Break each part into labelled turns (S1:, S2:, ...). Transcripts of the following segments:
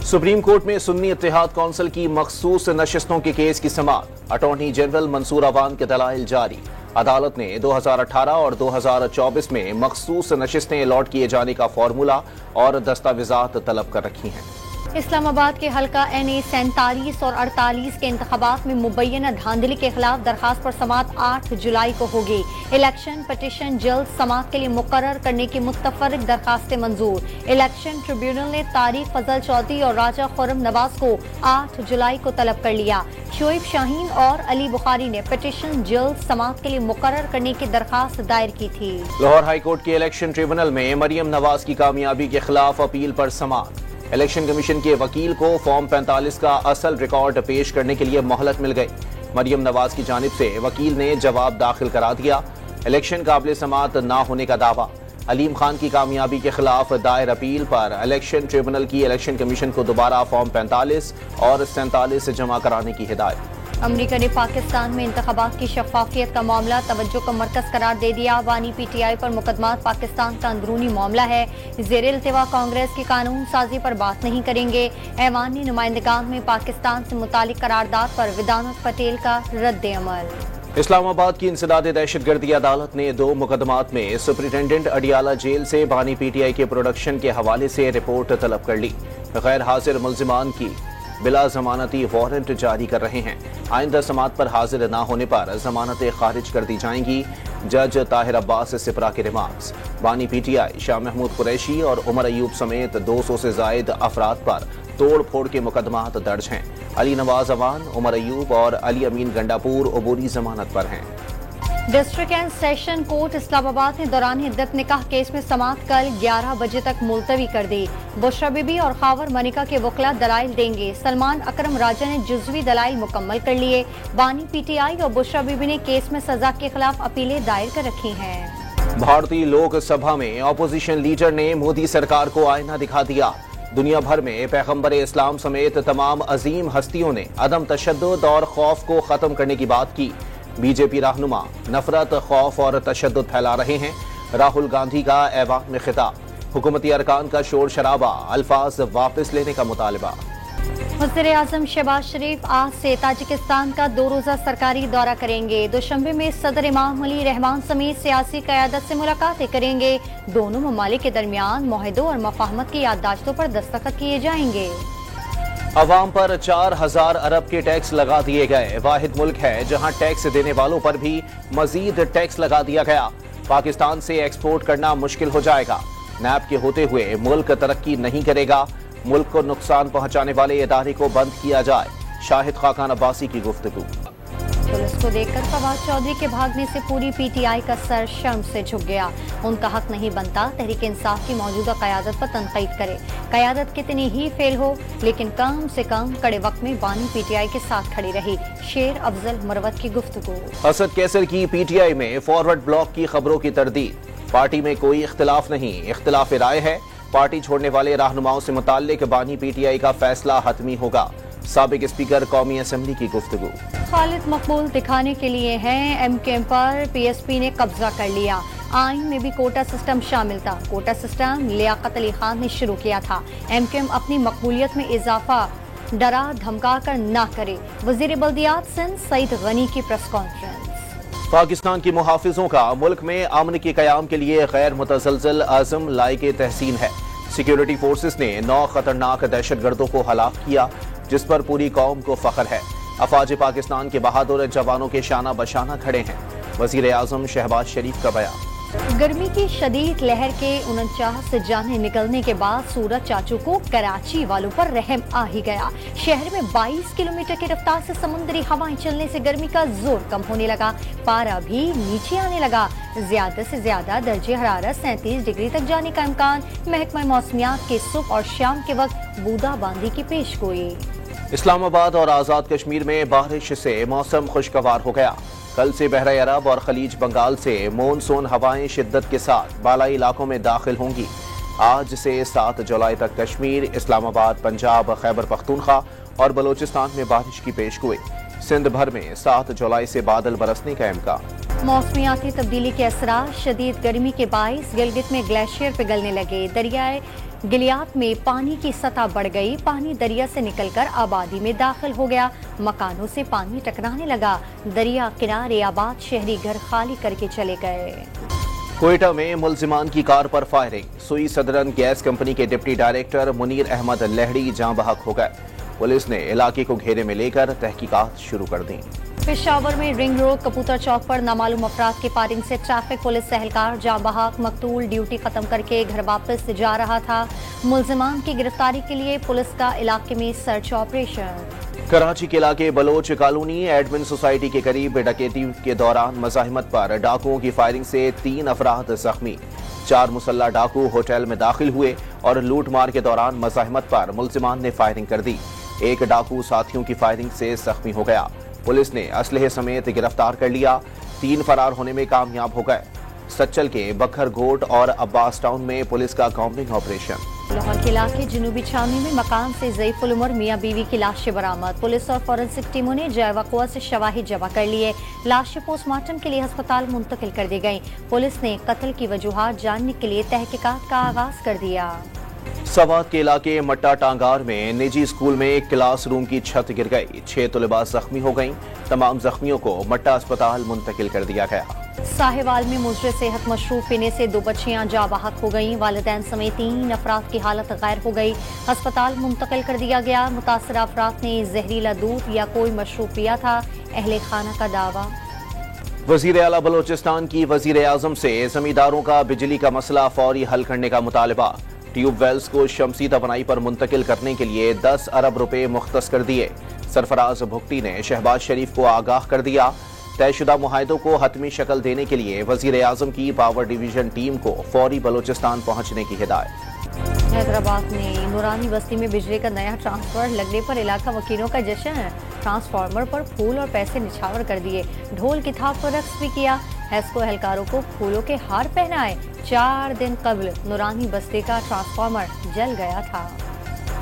S1: Supreme court में सुन्नी इत्तेहाद council की मखसूस नशिस्तों के केस की समाअत। अटॉर्नी जनरल मंसूर अवान के दलाइल जारी। अदालत ने 2018 और 2024 में मखसूस नशिस्तें अलॉट किए जाने का फार्मूला और दस्तावेजात तलब कर रखी हैं।
S2: इस्लामाबाद के हल्का NA 47 और 48 के इंतखाबात में मुबैना धांधली के खिलाफ दरखास्त पर समाअत 8 जुलाई को होगी। इलेक्शन पटिशन जल्द समाअत के लिए मुकर्रर करने की मुतफर्रिक दरखास्तें मंजूर। इलेक्शन ट्रिब्यूनल ने तारिक फजल चौधरी और राजा खुर्रम नवाज को 8 जुलाई को तलब कर लिया। शोएब शाहीन और अली बुखारी ने पटिशन जल्द समाअत के लिए मुकर्रर करने की दरखास्त दायर की थी।
S1: लाहौर हाई कोर्ट के इलेक्शन ट्रिब्यूनल में मरियम नवाज की कामयाबी के खिलाफ अपील पर समाअत। इलेक्शन कमीशन के वकील को फॉर्म 45 का असल रिकॉर्ड पेश करने के लिए मोहलत मिल गई। मरियम नवाज की जानिब से वकील ने जवाब दाखिल करा दिया। इलेक्शन काबिल समाअत ना होने का दावा। अलीम खान की कामयाबी के खिलाफ दायर अपील पर इलेक्शन ट्रिब्यूनल की इलेक्शन कमीशन को दोबारा फॉर्म 45 और 47 जमा कराने की हिदायत।
S2: अमरीका ने पाकिस्तान में इंतखाबात की शफाफियत का मामला तवज्जो का मरकज करार दे दिया। वानी PTI पर मुकदमात पाकिस्तान का अंदरूनी मामला है। ज़ेर इल्तिवा कांग्रेस की कानून साजी पर बात नहीं करेंगे। ऐवानी नुमाइंदगान में पाकिस्तान से मुतालिक करारदाद पर विदानत पटेल का रद्द अमल।
S1: इस्लामाबाद की इंसदादे दहशतगर्दी अदालत ने 2 मुकदमात में सुपरिटेंडेंट अडियाला जेल से बानी PTI के प्रोडक्शन के हवाले से रिपोर्ट तलब कर ली। गैर हाजिर मुल्जिमान की बिला जमानती वारंट जारी कर रहे हैं। आइंदा समाअत पर हाजिर न होने पर जमानतें खारिज कर दी जाएंगी। जज ताहिर अब्बास सिपरा के रिमार्क्स। बानी PTI शाह महमूद कुरैशी और उमर अयूब समेत 200 से जायद अफराद पर तोड़ फोड़ के मुकदमात दर्ज हैं। अली नवाज अवान, उमर अयूब और अली अमीन गंडापुर अबूरी जमानत पर हैं।
S2: District and session court Islamabad ने दौरान हिद्दत निकाह केस में समाअत कल 11 बजे तक मुलतवी कर दी। बुशरा बीबी और खावर मनिका के वकला दलाइल देंगे। सलमान अकरम राजा ने जुज़वी दलाइल मुकम्मल कर लिए। बानी PTI और बुशरा बीबी ने केस में सजा के खिलाफ अपीलें दायर कर रखी हैं।
S1: भारतीय लोक सभा में अपोजिशन लीडर ने मोदी सरकार को आईना दिखा दिया। दुनिया भर में पैगंबर इस्लाम समेत तमाम अजीम हस्तियों ने अदम तशद्दुद और खौफ को खत्म करने की बात की। बीजेपी रहनुमा नफरत, खौफ और तशद्दुद फैला रहे हैं। राहुल गांधी का ऐवान में खिताब। हुकूमती अरकान का शोर शराबा, अल्फाज वापस लेने का मुतालबा।
S2: वज़ीर आज़म शहबाज शरीफ आज से ताजिकिस्तान का 2 रोज़ा सरकारी दौरा करेंगे। दोशंबे में सदर इमाम अली रहमान समेत सियासी क़यादत से मुलाकातें करेंगे। दोनों ममालिक के दरमियान मुआहदों और मफाहमत की याददाश्तों पर दस्तखत किए जाएंगे।
S1: अवाम पर 4000 अरब के टैक्स लगा दिए गए। वाहिद मुल्क है जहां टैक्स देने वालों पर भी मजीद टैक्स लगा दिया गया। पाकिस्तान से एक्सपोर्ट करना मुश्किल हो जाएगा। नैब के होते हुए मुल्क तरक्की नहीं करेगा। मुल्क को नुकसान पहुंचाने वाले इदारे को बंद किया जाए। शाहिद खाकान अब्बासी की गुफ्तगू।
S2: पुलिस को देखकर फवाद चौधरी के भागने से पूरी PTI का सर शर्म से झुक गया। उनका हक नहीं बनता तहरीक इंसाफ की मौजूदा क़यादत पर तनकीद करे। क़यादत कितनी ही फेल हो, लेकिन कम से कम कड़े वक्त में बानी PTI के साथ खड़ी रही। शेर अफजल मरवत की गुफ्तगू।
S1: असद कैसर की PTI में फॉरवर्ड ब्लॉक की खबरों की तरदीद। पार्टी में कोई इख्तिलाफ नहीं, इख्तिलाफ राय है। पार्टी छोड़ने वाले रहनुमाओं से मुताल्लिक बानी PTI का फैसला हतमी होगा। साबिक स्पीकर कौमी असेंबली की गुफ्तगू।
S2: खालिद मकबूल दिखाने के लिए हैं। MKM पर PSP ने कब्जा कर लिया। आइन में भी कोटा सिस्टम शामिल था। कोटा सिस्टम लियाकत अली खान ने शुरू किया था। MKM अपनी मकबूलियत में इजाफा डरा धमका कर ना करे। वजीर बल्दियात सिंध सईद गनी की प्रेस कॉन्फ्रेंस।
S1: पाकिस्तान की मुहाफिजों का मुल्क में अमन के क़याम के लिए गैर मुतसलसल आज़म लायके तहसीन है। सिक्योरिटी फोर्सेस ने 9 खतरनाक दहशतगर्दों को हलाक किया, जिस पर पूरी कौम को फख्र है। अफवाज पाकिस्तान के बहादुर जवानों के शाना बशाना खड़े हैं। वजीर आज़म शहबाज शरीफ का बयान।
S2: गर्मी की शदीद लहर के 49 जाने निकलने के बाद सूरज चाचू को कराची वालों पर रहम आ ही गया। शहर में 22 किलोमीटर की रफ्तार से समुद्री हवाएं चलने से गर्मी का जोर कम होने लगा। पारा भी नीचे आने लगा। ज्यादा से ज्यादा दर्जे हरारत 37 डिग्री तक जाने का इम्कान। महकमा मौसमियात के सुबह और शाम के वक्त बूंदाबांदी की पेशगोई।
S1: इस्लामाबाद और आज़ाद कश्मीर में बारिश से मौसम खुशगवार हो गया। कल से बहरा अरब और खलीज बंगाल से मानसून हवाएं शिद्दत के साथ बालाई इलाकों में दाखिल होंगी। आज से 7 जुलाई तक कश्मीर, इस्लामाबाद, पंजाब, खैबर पख्तूनख्वा और बलोचिस्तान में बारिश की पेशगोई। सिंध भर में 7 जुलाई से बादल बरसने का इम्कान।
S2: मौसमियाती तब्दीली के असरार शदीद गर्मी के बाइस गिलगित में ग्लेशियर पिघलने लगे। दरियाए गिलियात में पानी की सतह बढ़ गई। पानी दरिया से निकलकर आबादी में दाखिल हो गया। मकानों से पानी टकराने लगा। दरिया किनारे आबाद शहरी घर खाली करके चले गए।
S1: कोयटा में मुलजिमान की कार पर फायरिंग। सुई सदरन गैस कंपनी के डिप्टी डायरेक्टर मुनीर अहमद लहड़ी जाँ बहक हो गए। पुलिस ने इलाके को घेरे में लेकर तहकीकात शुरू कर दी।
S2: पेशावर में रिंग रोड कबूतर चौक पर नामालूम अफराद के फायरिंग से ट्रैफिक पुलिस एहलकार जाँ बहक। मकतूल ड्यूटी खत्म करके घर वापस जा रहा था। मुलजिमान की गिरफ्तारी के लिए पुलिस का इलाके में सर्च ऑपरेशन।
S1: कराची के इलाके बलोच कॉलोनी एडमिन सोसाइटी के करीब डकैती के दौरान मज़ाहिमत पर डाकुओं की फायरिंग से 3 अफराद जख्मी। 4 मुसल्ला डाकू होटल में दाखिल हुए और लूट मार के दौरान मज़ाहिमत पर मुलजिमान ने फायरिंग कर दी। एक डाकू साथियों की फायरिंग से जख्मी हो गया। पुलिस ने असलहे समेत गिरफ्तार कर लिया। 3 फरार होने में कामयाब हो गए। सच्चल के बखर गोट और अब्बास टाउन में पुलिस का कॉम्बिंग ऑपरेशन।
S2: लाहौर के इलाके जनूबी छावनी में मकान से ज़ईफुल उमर मियाँ बीवी की लाशें बरामद। पुलिस और फॉरेंसिक टीमों ने जैवकुआ से शवाहिद जमा कर लिए। लाशें पोस्टमार्टम के लिए अस्पताल मुंतकिल कर दी गईं। पुलिस ने कत्ल की वजूहात जानने के लिए तहकीकात का आगाज कर दिया।
S1: सवात के इलाके मट्टा टांगार में निजी स्कूल में एक क्लास रूम की छत गिर गई। 6 तलबा जख्मी हो गईं। तमाम जख्मियों को मट्टा अस्पताल मुंतकिल कर दिया गया।
S2: साहिवाल में मुजरे सेहत मशरूब पीने से 2 बच्चियां जाँ बहक हो गईं। वालिदैन समेत 3 अफराद की हालत गैर हो गई। अस्पताल मुंतकिल कर दिया गया। मुतासरा अफराद ने जहरीला दूध या कोई मशरूब पिया था। अहले खाना का दावा।
S1: वजीर आला बलोचिस्तान की वजीर आजम से जमींदारों का बिजली का मसला फौरी हल करने का मुतालबा। ट्यूबवेल्स को शमसी तवानाई पर मुंतकिल करने के लिए 10 अरब रुपए मुख्तस कर दिए। सरफराज भुगटी ने शहबाज शरीफ को आगाह कर दिया। तयशुदा मुआहदों को हतमी शक्ल देने के लिए वजीर आजम की पावर डिवीजन टीम को फौरी बलोचिस्तान पहुंचने की हिदायत।
S2: हैदराबाद में नूरानी बस्ती में बिजली का नया ट्रांसफर लगने पर इलाका वकीलों का जश्न। ट्रांसफार्मर पर फूल और पैसे निछावर कर दिए। ढोल की थाप पर रक्स भी किया। हेस्को एहलकारों को फूलों के हार पहनाए। 4 दिन कबल नूरानी बस्ती का ट्रांसफार्मर जल गया था।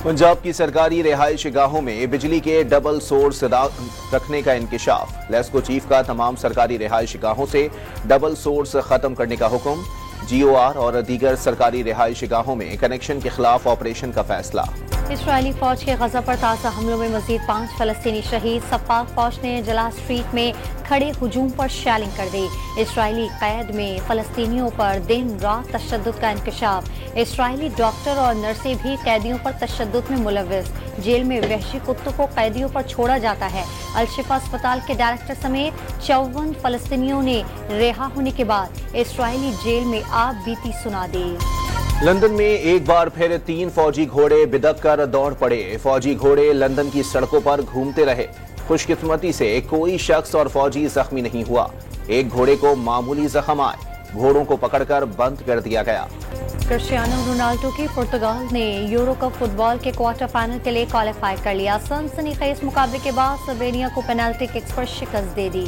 S1: पंजाब की सरकारी रिहाइश गाहों में बिजली के डबल सोर्स रखने का इंकशाफ। लेस्को चीफ का तमाम सरकारी रिहाइश गाहों से डबल सोर्स खत्म करने का हुक्म। GOR और दीगर सरकारी रिहाइश गाहों में कनेक्शन के खिलाफ ऑपरेशन का फैसला।
S2: इसराइली फौज के गजा पर ताज़ा हमलों में मजीद 5 फलस्तीनी शहीद। सपाक फौज ने जला स्ट्रीट में खड़े हुजूम पर शेलिंग कर दी। इसराइली कैद में फलस्तीनियों पर दिन रात तशद्दुद का इंकशाफ। इसराइली डॉक्टर और नर्सें भी कैदियों पर तशद्दुद में मुलव्विस। जेल में वहशी कुत्तों को कैदियों पर छोड़ा जाता है। अल-शिफा अस्पताल के डायरेक्टर समेत 54 फलस्तीनियों ने रिहा होने के बाद इसराइली जेल में आप बीती सुना दी।
S1: लंदन में एक बार फिर 3 फौजी घोड़े बिदक कर दौड़ पड़े। फौजी घोड़े लंदन की सड़कों पर घूमते रहे। खुशकिस्मती से कोई शख्स और फौजी जख्मी नहीं हुआ। एक घोड़े को मामूली जख्म आए। घोड़ों को पकड़कर बंद कर दिया गया।
S2: क्रिस्टियानो रोनाल्डो की पुर्तगाल ने यूरो कप फुटबॉल के क्वार्टर फाइनल के लिए क्वालिफाई कर लिया। सनसनीखेज मुकाबले के बाद स्लोवेनिया को पेनल्टी किक्स पर शिकस्त दे दी।